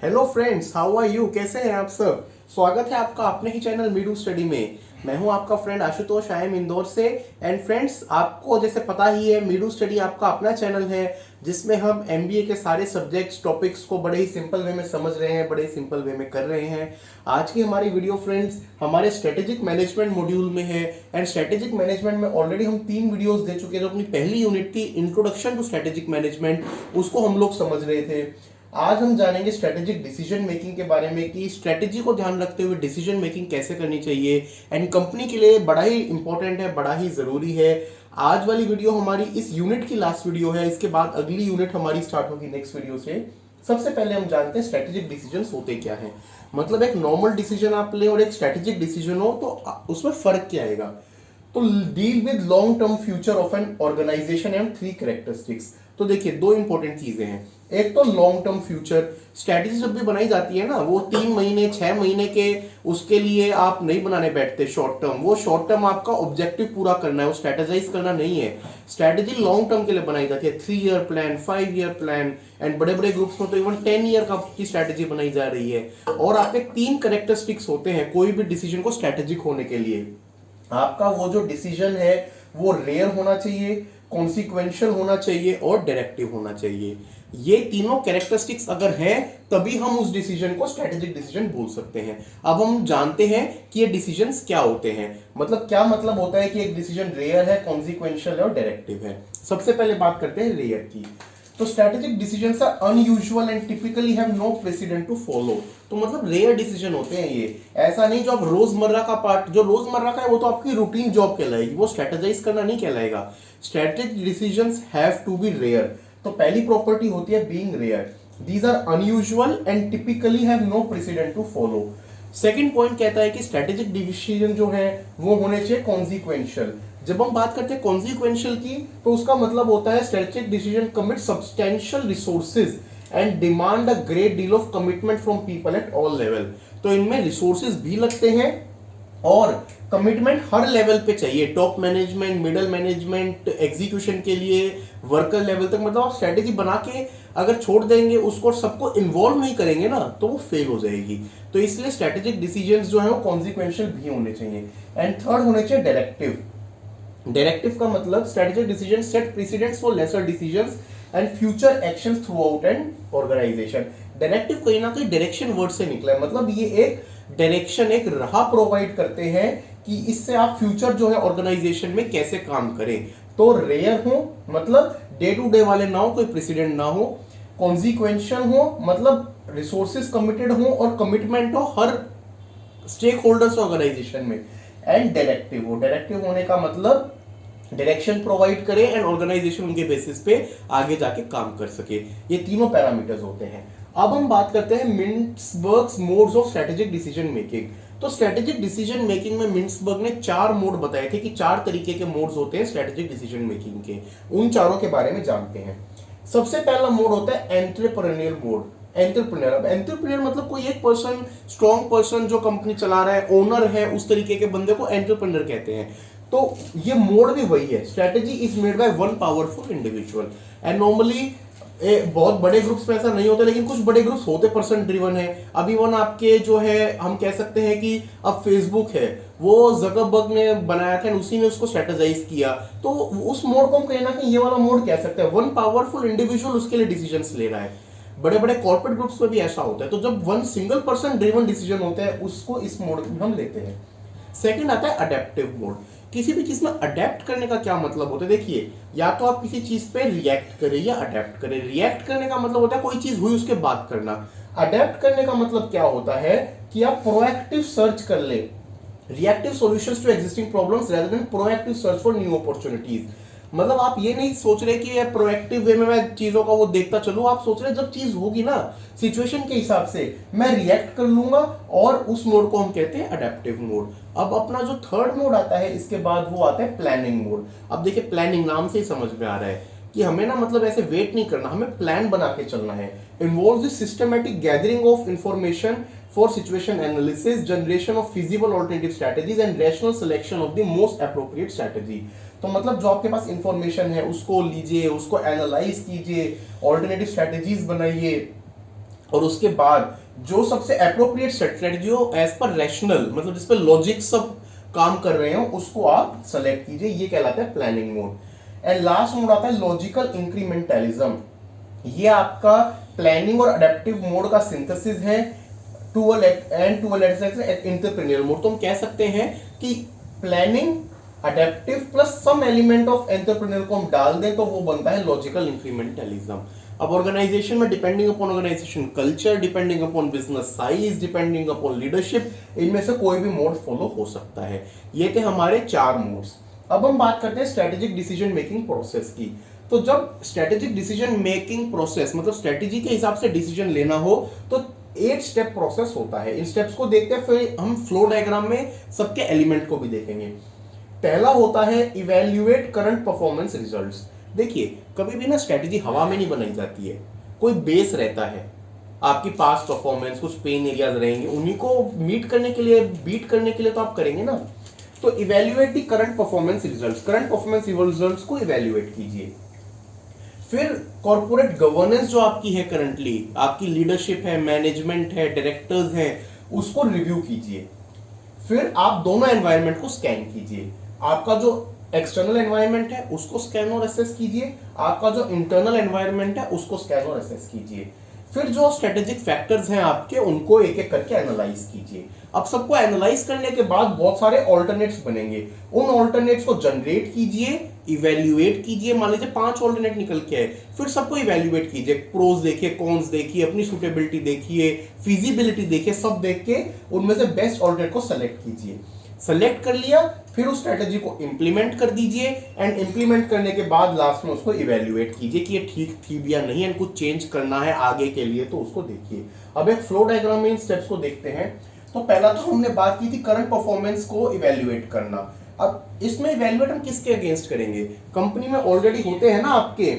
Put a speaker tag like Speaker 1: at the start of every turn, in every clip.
Speaker 1: Hello friends, how are you? कैसे हैं आप सब? स्वागत है आपका अपने ही चैनल मीडू स्टडी में। मैं हूं आपका friend Ashutosh, I am Indore से। एंड फ्रेंड्स, आपको जैसे पता ही है, मीडू स्टडी आपका अपना चैनल है जिसमें हम एमबीए के सारे सब्जेक्ट्स टॉपिक्स को बड़े ही सिंपल वे में समझ रहे हैं, बड़े ही सिंपल वे में कर रहे हैं। आज की हमारी वीडियो फ्रेंड्स हमारे स्ट्रेटेजिक मैनेजमेंट मॉड्यूल में है। एंड स्ट्रेटेजिक मैनेजमेंट में ऑलरेडी हम 3 वीडियोस दे चुके हैं। जो अपनी पहली यूनिट थी इंट्रोडक्शन टू स्ट्रेटेजिक मैनेजमेंट, उसको हम लोग समझ रहे थे। आज हम जानेंगे स्ट्रेटेजिक डिसीजन मेकिंग के बारे में कि स्ट्रेटेजी को ध्यान रखते हुए डिसीजन मेकिंग कैसे करनी चाहिए। एंड कंपनी के लिए बड़ा ही इंपॉर्टेंट है, बड़ा ही जरूरी है। आज वाली वीडियो हमारी इस यूनिट की लास्ट वीडियो है। इसके बाद अगली यूनिट हमारी स्टार्ट होगी नेक्स्ट वीडियो से। सबसे पहले हम जानते हैं स्ट्रेटेजिक डिसीजन होते क्या है। मतलब एक नॉर्मल डिसीजन आप ले और एक स्ट्रेटेजिक डिसीजन हो तो उसमें फर्क क्या आएगा। तो deal with long term future of an organisation and 3 characteristics. तो देखिए, 2 इंपॉर्टेंट चीजें हैं। एक तो लॉन्ग टर्म फ्यूचर स्ट्रैटेजी जब भी बनाई जाती है ना, वो 3 महीने 6 महीने के उसके लिए आप नहीं बनाने बैठते शॉर्ट टर्म। वो शॉर्ट टर्म आपका ऑब्जेक्टिव पूरा करना है, वो स्ट्रेटेजाइज करना नहीं है। स्ट्रैटेजी लॉन्ग टर्म के लिए बनाई जाती है। 3 year plan, 5 year plan, and बड़े बड़े ग्रुप्स में तो इवन 10 ईयर की स्ट्रैटेजी बनाई जा रही है। और आपके 3 कैरेक्टरिस्टिक्स होते हैं कोई भी डिसीजन को स्ट्रैटेजिक होने के लिए। आपका वो जो डिसीजन है वो रेयर होना चाहिए, कॉन्सिक्वेंशियल होना चाहिए और डायरेक्टिव होना चाहिए। ये तीनों कैरेक्टरिस्टिक्स अगर है तभी हम उस डिसीजन को स्ट्रेटेजिक डिसीजन बोल सकते हैं। अब हम जानते हैं कि ये डिसीजंस क्या होते हैं। मतलब क्या मतलब होता है कि एक डिसीजन रेयर है, कॉन्सिक्वेंशियल है और डायरेक्टिव है। सबसे पहले बात करते हैं रेयर की। तो strategic decisions are unusual and typically have no precedent to follow. तो मतलब रेयर डिसीजन होते हैं ये। ऐसा नहीं जो आप रोजमर्रा का पार्ट, जो रोजमर्रा का है वो तो आपकी रूटीन जॉब कहलाएगी, वो स्ट्रेटेजाइज करना नहीं कहलाएगा। Strategic decisions have to be rare. तो पहली प्रॉपर्टी होती है being rare. These are unusual and typically have no precedent to follow. Second point कहता है कि स्ट्रेटेजिक डिसीजन जो है वो होने चाहिए कॉन्सिक्वेंशियल। जब हम बात करते हैं कॉन्सिक्वेंशियल की, तो उसका मतलब होता है strategic decision commit substantial resources and demand a great deal of commitment from people at all level. तो इनमें रिसोर्सेज भी लगते हैं और कमिटमेंट हर लेवल पे चाहिए, top management, middle management, execution के लिए वर्कर लेवल तक। मतलब आप स्ट्रेटेजी बना के अगर छोड़ देंगे उसको, सबको इन्वॉल्व नहीं करेंगे ना, तो वो फेल हो जाएगी। तो इसलिए स्ट्रेटेजिक डिसीजंस जो है वो कॉन्सिक्वेंशियल भी होने चाहिए। एंड थर्ड होने चाहिए डायरेक्टिव। डायरेक्टिव का मतलब strategic decision set precedents for lesser decisions and future actions throughout an organisation. Directive कहीं ना कहीं डायरेक्शन वर्ड से निकला है। मतलब ये एक डायरेक्शन, एक राह प्रोवाइड करते हैं कि इससे आप फ्यूचर जो है ऑर्गेनाइजेशन में कैसे काम करें। तो रेयर हो मतलब डे टू डे वाले ना हो, कोई प्रेसिडेंट ना हो। कॉन्सिक्वेंशियल हो मतलब रिसोर्सेज कमिटेड हो और कमिटमेंट हो हर स्टेक होल्डर्स ऑर्गेनाइजेशन में। एंड डायरेक्टिव हो, डायरेक्टिव होने का मतलब डायरेक्शन प्रोवाइड करे एंड ऑर्गेनाइजेशन उनके बेसिस पे आगे जाके काम कर सके। ये तीनों पैरामीटर्स होते हैं। अब हम बात करते हैं Mintzberg's modes of strategic decision making. तो स्ट्रेटेजिक डिसीजन मेकिंग में मिन्सबर्ग ने 4 मोड बताए थे कि 4 तरीके के मोड्स होते हैं स्ट्रेटेजिक डिसीजन मेकिंग के। उन चारों के बारे में जानते हैं। सबसे पहला मोड होता है एंटरप्रेन्योरियल मोड। एंटरप्रेन्योर, अब एंटरप्रेन्योर मतलब कोई एक पर्सन, स्ट्रॉन्ग पर्सन जो कंपनी चला रहा है, ओनर है, उस तरीके के बंदे को एंटरप्रेन्योर कहते हैं। तो ये मोड भी वही है। Strategy is made by one powerful individual. And normally बहुत बड़े ग्रुप्स में ऐसा नहीं होता, लेकिन कुछ बड़े ग्रुप्स होते पर्सन ड्रिवन है। अब इवन आपके जो है, हम कह सकते हैं कि अब फेसबुक है, वो जकरबर्ग ने बनाया था, उसी ने उसको स्ट्रेटेजाइज किया। तो उस मोड को हम कहीं ना कहीं ये वाला मोड कह सकते हैं। वन पावरफुल इंडिविजुअल उसके लिए डिसीजंस ले रहा है। बड़े बड़े कॉर्पोरेट ग्रुप्स में भी ऐसा होता है। तो जब one single person driven decision होता है, उसको इस मोड में हम लेते हैं। सेकंड आता है अडेप्टिव मोड। किसी भी चीज में अडेप्ट करने का क्या मतलब होता है? देखिए, या तो आप किसी चीज पे रिएक्ट करें या अडेप्ट करें। रिएक्ट करने का मतलब होता है कोई चीज हुई उसके बाद करना। अडेप्ट करने का मतलब क्या होता है कि आप प्रोएक्टिव सर्च कर ले, reactive solutions to existing problems rather than proactive search for new opportunities. मतलब आप ये नहीं सोच रहे कि प्रोएक्टिव वे में मैं चीजों का वो देखता चलूं। आप सोच रहे जब चीज होगी ना सिचुएशन के हिसाब से मैं रिएक्ट कर लूंगा, और उस मोड को हम कहते हैं अडेप्टिव मोड। अब अपना जो थर्ड मोड आता है इसके बाद, वो आता है प्लानिंग मोड। अब देखिए, प्लानिंग नाम से ही समझ में आ रहा है कि हमें ना मतलब ऐसे वेट नहीं करना, हमें प्लान बना के चलना है। Involve the systematic gathering of information for situation analysis, generation of feasible alternative strategies and rational selection of the most appropriate strategy। तो मतलब जो आपके पास इंफॉर्मेशन है उसको लीजिए, उसको एनालाइज कीजिए, ऑल्टरनेटिव स्ट्रेटेजीज बनाइए, और उसके बाद जो सबसे अप्रोप्रिएट स्ट्रेटजी हो एज पर रैशनल, मतलब जिस पर लॉजिक सब काम कर रहे हो, उसको आप सेलेक्ट कीजिए। ये कहलाता है planning mode. And last mode आता है लॉजिकल इंक्रीमेंटलिज्म। ये आपका प्लानिंग और अडेप्टिव मोड का सिंथेसिस है टू एंटरप्रेन्योर मोड। तो हम कह सकते हैं कि planning, adaptive plus some element of entrepreneur को हम डाल दें तो वो बनता है लॉजिकल इंक्रीमेंटलिज्म। अब ऑर्गेनाइजेशन में depending upon organisation culture, depending upon business size, depending upon leadership, इनमें से कोई भी मोड फॉलो हो सकता है। ये थे हमारे 4 मोड्स। अब हम बात करते हैं स्ट्रेटेजिक डिसीजन मेकिंग प्रोसेस की। तो जब स्ट्रेटेजिक डिसीजन मेकिंग प्रोसेस मतलब स्ट्रेटेजी के हिसाब से डिसीजन लेना हो तो 8 स्टेप प्रोसेस होता है। इन स्टेप्स को देखते हैं, फिर हम फ्लो डायग्राम में सबके एलिमेंट को भी देखेंगे। पहला होता है इवेल्युएट करंट परफॉर्मेंस रिजल्ट्स। देखिए, कभी भी ना स्ट्रेटेजी हवा में नहीं बनाई जाती है, कोई बेस रहता है। आपकी पास्ट परफॉर्मेंस, कुछ पेन एरियाज रहेंगे, उन्हीं को बीट करने के लिए तो आप करेंगे ना। तो इवेल्युएट दी current performance results, current performance results को इवेल्युएट कीजिए। फिर कॉर्पोरेट गवर्नेंस जो आपकी है, करंटली आपकी लीडरशिप है, मैनेजमेंट है, डायरेक्टर्स हैं, उसको रिव्यू कीजिए। फिर आप दोनों एनवायरनमेंट को स्कैन कीजिए। आपका जो एक्सटर्नल एनवायरनमेंट है उसको स्कैन और असेस कीजिए, आपका जो इंटरनल एनवायरनमेंट है उसको स्कैन और असेस कीजिए। फिर जो स्ट्रेटेजिक फैक्टर्स हैं आपके, उनको एक एक करके एनालाइज कीजिए। अब सबको एनालाइज करने के बाद बहुत सारे ऑल्टरनेट्स बनेंगे, उन ऑल्टरनेट्स को जनरेट कीजिए, इवेल्युएट कीजिए। मान लीजिए 5 ऑल्टरनेट निकल के आए, फिर सबको इवेल्युएट कीजिए, प्रोज देखिए, कॉन्स देखिए, अपनी सुटेबिलिटी देखिए, फिजिबिलिटी देखिए, सब देख के उनमें से बेस्ट ऑल्टरनेट को सेलेक्ट कीजिए। सेलेक्ट कर लिया, फिर उस स्ट्रेटेजी को इंप्लीमेंट कर दीजिए। एंड इंप्लीमेंट करने के बाद लास्ट में उसको इवेल्युएट कीजिए कि ये ठीक थी या नहीं, एंड कुछ चेंज करना है आगे के लिए तो उसको देखिए। अब एक फ्लो डायग्राम में इन स्टेप्स को देखते हैं। तो पहला तो हमने बात की थी करंट परफॉर्मेंस को इवेल्युएट करना। अब इसमें इवेल्युएट हम किसके अगेंस्ट करेंगे? कंपनी में ऑलरेडी होते हैं ना आपके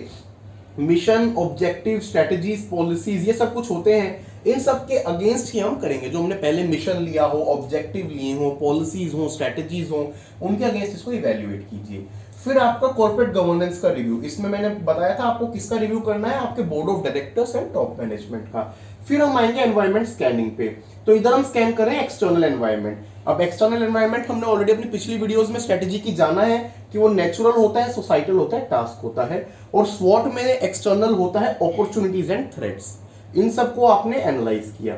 Speaker 1: मिशन, ऑब्जेक्टिव, स्ट्रेटजीज, पॉलिसीज, ये सब कुछ होते हैं। इन सब के अगेंस्ट ही हम करेंगे। जो हमने पहले मिशन लिया हो, ऑब्जेक्टिव लिए हो, पॉलिसीज हो, स्ट्रेटजीज हो, उनके अगेंस्ट इसको इवेल्युएट कीजिए। फिर आपका कॉर्पोरेट गवर्नेंस का रिव्यू, इसमें मैंने बताया था आपको किसका रिव्यू करना है, आपके board of directors and top management का। फिर हम आएंगे एनवायरमेंट स्कैनिंग पे। तो इधर हम स्कैन कर रहे हैं एक्सटर्नल एनवायरमेंट। अब एक्सटर्नल एनवायरनमेंट हमने ऑलरेडी अपनी पिछली वीडियोस में स्ट्रेटेजी की जाना है कि वो नेचुरल होता है, सोसाइटल होता है, टास्क होता है। और स्वॉट में एक्सटर्नल होता है अपॉर्चुनिटीज एंड थ्रेट्स। इन सबको आपने एनालाइज किया।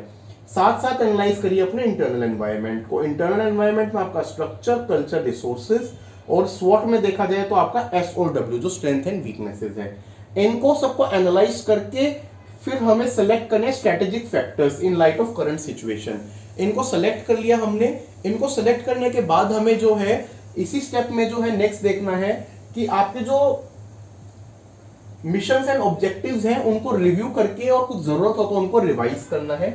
Speaker 1: साथ साथ एनालाइज करिए अपने इंटरनल एनवायरनमेंट को। इंटरनल एनवायरनमेंट में आपका स्ट्रक्चर, कल्चर, रिसोर्सेज, और स्वॉट में देखा जाए तो आपका एस और डब्ल्यू जो स्ट्रेंथ एंड वीकनेसेस है। इनको सबको एनालाइज करके फिर हमें सेलेक्ट करने strategic factors in light of current situation. इनको सेलेक्ट कर लिया हमने। इनको सेलेक्ट करने के बाद हमें जो है इसी स्टेप में जो है नेक्स्ट देखना है कि आपके जो मिशंस एंड ऑब्जेक्टिव्स हैं उनको रिव्यू करके और कुछ जरूरत हो तो उनको रिवाइज करना है।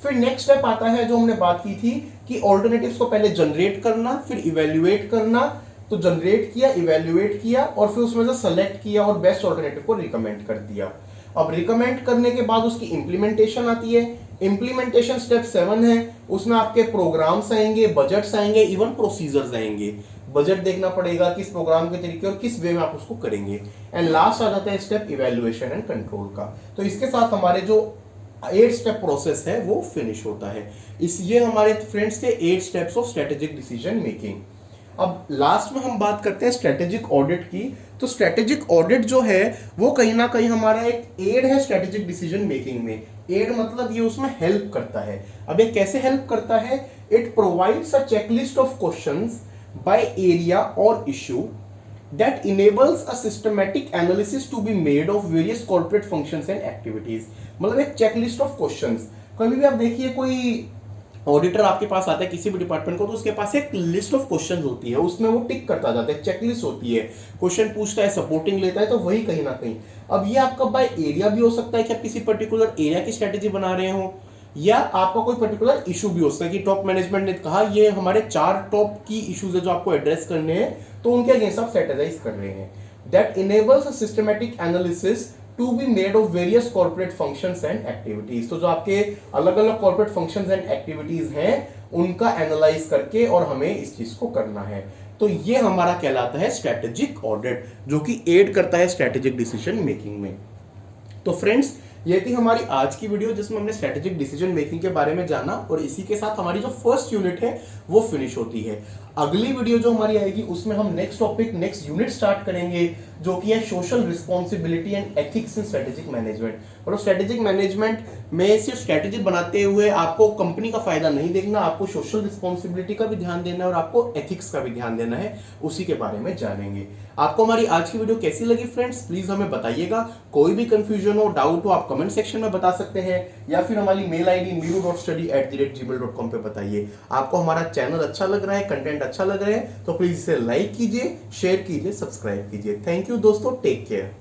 Speaker 1: फिर नेक्स्ट स्टेप आता है जो हमने बात की थी कि ऑल्टरनेटिव्स को पहले जनरेट करना, फिर इवेल्युएट करना। तो जनरेट किया, इवेल्युएट किया, और फिर उसमें से सेलेक्ट किया और बेस्ट ऑल्टरनेटिव को रिकमेंड कर दिया। अब रिकमेंड करने के बाद उसकी इंप्लीमेंटेशन आती है। इंप्लीमेंटेशन स्टेप 7 है, उसमें आपके प्रोग्राम्स आएंगे, बजट्स आएंगे, इवन प्रोसीजर्स आएंगे। बजट देखना पड़ेगा किस प्रोग्राम के तरीके और किस वे में आप उसको करेंगे। एंड लास्ट आ जाता है स्टेप इवेल्युएशन एंड कंट्रोल का। तो इसके साथ हमारे जो 8 स्टेप प्रोसेस है वो फिनिश होता है। ये हमारे फ्रेंड्स थे 8 steps of strategic decision making. अब लास्ट में हम बात करते हैं स्ट्रेटेजिक ऑडिट की। तो स्ट्रेटेजिक ऑडिट जो है वो कहीं ना कहीं हमारा एक एड है स्ट्रेटेजिक डिसीजन मेकिंग में। एड मतलब ये उसमें हेल्प करता है। अब ये कैसे हेल्प करता है? It provides a checklist of questions by area और issue that enables a systematic analysis to be made of various corporate functions and activities। मतलब एक चेकलिस्ट ऑफ क्वेश्चंस। कभी भी आप देखिए कोई ऑडिटर आपके पास आता है किसी भी डिपार्टमेंट को, तो उसके पास एक लिस्ट ऑफ क्वेश्चंस होती है, उसमें वो टिक करता जाता है, चेकलिस्ट होती है। क्वेश्चन पूछता है, सपोर्टिंग लेता है, तो वही कहीं ना कहीं। अब ये आपका बाय एरिया भी हो सकता है कि आप किसी पर्टिकुलर एरिया की स्ट्रेटेजी बना रहे हो, या आपका कोई पर्टिकुलर इशू भी हो सकता है कि टॉप मैनेजमेंट ने कहा ये हमारे 4 टॉप की इश्यूज है जो आपको एड्रेस करने हैं, तो उनके अगेंस्ट आप स्ट्रेटेजाइज कर रहे हैं। That enables a systematic analysis to be made of various corporate functions and activities. तो जो आपके अलग अलग कॉर्पोरेट फंक्शंस एंड एक्टिविटीज हैं उनका एनालाइज करके और हमें इस चीज को करना है। तो ये हमारा कहलाता है स्ट्रेटेजिक ऑडिट, जो कि एड करता है स्ट्रेटेजिक डिसीजन मेकिंग में। तो फ्रेंड्स, ये थी हमारी आज की वीडियो जिसमें हमने स्ट्रेटेजिक डिसीजन मेकिंग के बारे में जाना और इसी के साथ हमारी जो फर्स्ट यूनिट है वो फिनिश होती है। अगली वीडियो जो हमारी आएगी उसमें हम next topic next unit start करेंगे जो कि है social responsibility and ethics in strategic management. और स्ट्रेटेजिक मैनेजमेंट में सिर्फ स्ट्रेटेजी बनाते हुए आपको कंपनी का फायदा नहीं देखना, आपको सोशल रिस्पॉन्सिबिलिटी का भी ध्यान देना है और आपको एथिक्स का भी ध्यान देना है, उसी के बारे में जानेंगे। आपको हमारी आज की वीडियो कैसी लगी फ्रेंड्स, प्लीज हमें बताइएगा। कोई भी कंफ्यूजन हो, डाउट हो, आप कमेंट सेक्शन में बता सकते हैं या फिर हमारी मेल आईडी meeru.study@gmail.com पे बताइए। आपको हमारा चैनल अच्छा लग रहा है, कंटेंट अच्छा लग रहा है तो प्लीज इसे लाइक कीजिए, शेयर कीजिए, सब्सक्राइब कीजिए। थैंक यू दोस्तों, टेक केयर।